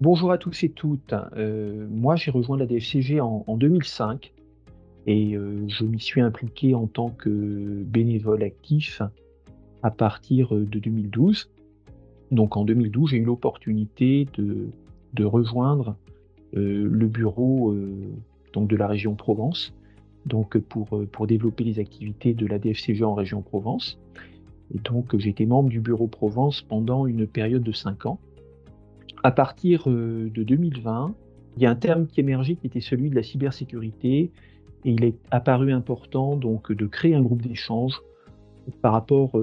Bonjour à tous et toutes. Moi, j'ai rejoint la DFCG en 2005 et je m'y suis impliqué en tant que bénévole actif à partir, de 2012. Donc en 2012, j'ai eu l'opportunité de rejoindre, le bureau, donc de la région Provence, donc pour développer les activités de la DFCG en région Provence et donc j'ai été membre du bureau Provence pendant une période de 5 ans. À partir, de 2020, il y a un terme qui émergeait qui était celui de la cybersécurité et il est apparu important donc de créer un groupe d'échange par rapport,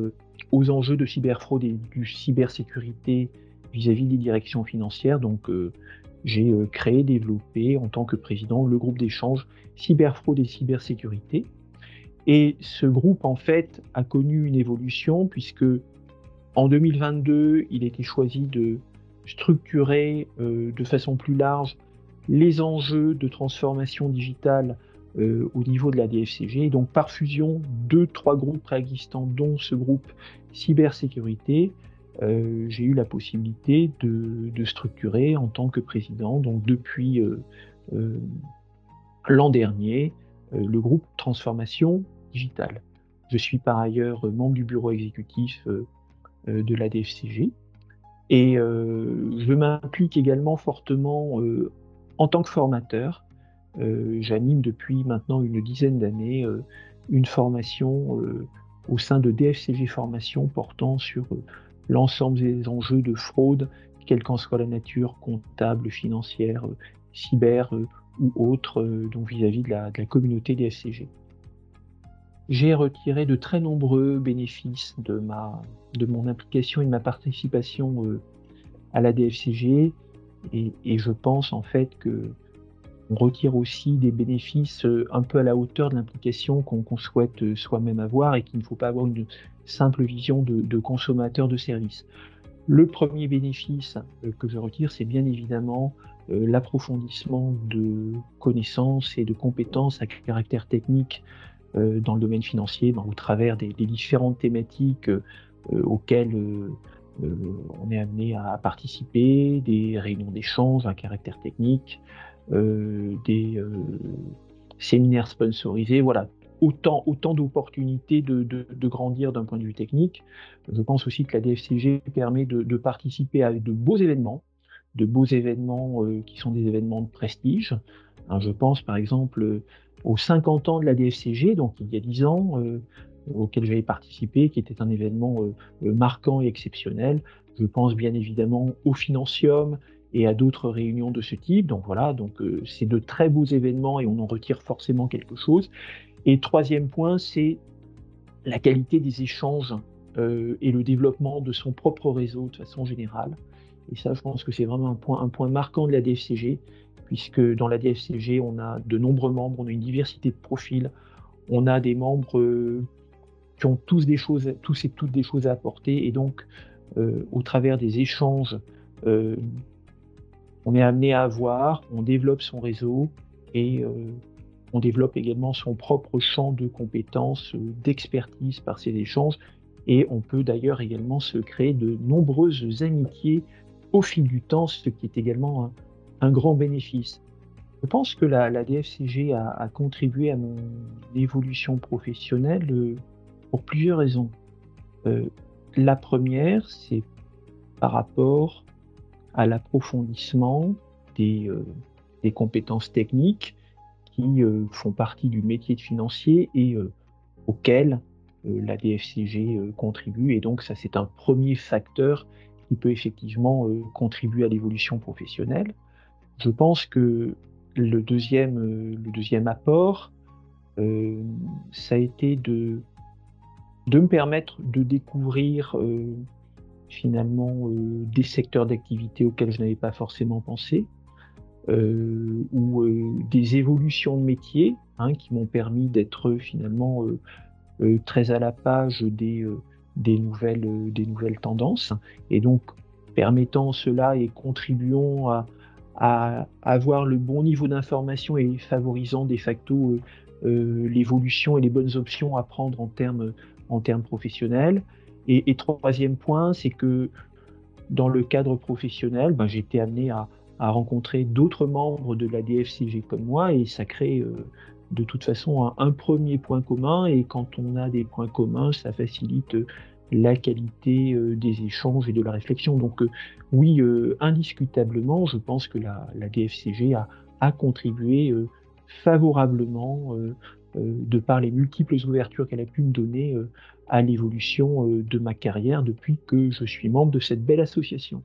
aux enjeux de cyberfraude et de cybersécurité vis-à-vis des directions financières. Donc, j'ai, créé, développé en tant que président le groupe d'échange cyberfraude et cybersécurité et ce groupe en fait a connu une évolution puisque en 2022, il a été choisi de structurer, de façon plus large les enjeux de transformation digitale, au niveau de la DFCG et donc par fusion, 2-3 groupes préexistants, dont ce groupe cybersécurité, j'ai eu la possibilité de structurer en tant que président, donc depuis, heu, l'an dernier, le groupe transformation digitale. Je suis par ailleurs, membre du bureau exécutif, de la DFCG et je m'implique également fortement, en tant que formateur. J'anime depuis maintenant une dizaine d'années, une formation, au sein de DFCG Formation portant sur, l'ensemble des enjeux de fraude, quelle qu'en soit la nature, comptable, financière, cyber, ou autre, donc vis-à-vis de la communauté DFCG. J'ai retiré de très nombreux bénéfices de mon implication et de ma participation, à la DFCG et je pense en fait qu'on retire aussi des bénéfices, un peu à la hauteur de l'implication qu'on souhaite, soi-même avoir et qu'il ne faut pas avoir une simple vision de consommateur de services. Le premier bénéfice, que je retire, c'est bien évidemment, l'approfondissement de connaissances et de compétences à caractère technique, dans le domaine financier, au travers des différentes thématiques, auxquelles, on est amené à participer, des réunions d'échange à caractère technique, des, séminaires sponsorisés, voilà. Autant d'opportunités de grandir d'un point de vue technique. Je pense aussi que la DFCG permet de participer à de beaux événements, qui sont des événements de prestige. Hein, je pense par exemple, aux 50 ans de la DFCG, donc il y a 10 ans, auquel j'avais participé, qui était un événement, marquant et exceptionnel. Je pense bien évidemment au Financium et à d'autres réunions de ce type. Donc voilà, donc c'est de très beaux événements et on en retire forcément quelque chose. Et troisième point, c'est la qualité des échanges, et le développement de son propre réseau de façon générale. Et ça, je pense que c'est vraiment un point marquant de la DFCG, puisque dans la DFCG, on a de nombreux membres, on a une diversité de profils, on a des membres, qui ont tous et toutes des choses à apporter et donc, au travers des échanges, heu, on est amené à avoir, on développe son réseau et on développe également son propre champ de compétences, d'expertise par ces échanges et on peut d'ailleurs également se créer de nombreuses amitiés au fil du temps, ce qui est également un grand bénéfice. Je pense que la DFCG a contribué à mon évolution professionnelle, pour plusieurs raisons. Heu, la première, c'est par rapport à l'approfondissement des, heu, des compétences techniques qui, font partie du métier de financier et auquel, la DFCG, contribue et donc ça, c'est un premier facteur qui peut effectivement, contribuer à l'évolution professionnelle. Je pense que le 2e apport, ça a été de me permettre de découvrir, finalement, des secteurs d'activité auxquels je n'avais pas forcément pensé, ou, des évolutions de métier, hein, qui m'ont permis d'être, finalement, très à la page des nouvelles tendances et donc permettant cela et contribuant à avoir le bon niveau d'information et favorisant de facto, l'évolution et les bonnes options à prendre en termes professionnels et 3e point, c'est que dans le cadre professionnel, ben, j'ai été amené à rencontrer d'autres membres de la DFCG comme moi et ça crée, de toute façon un 1er point commun et quand on a des points communs, ça facilite, la qualité, des échanges et de la réflexion donc oui, indiscutablement, je pense que la DFCG a contribué, favorablement, de par les multiples ouvertures qu'elle a pu me donner, à l'évolution, de ma carrière depuis que je suis membre de cette belle association.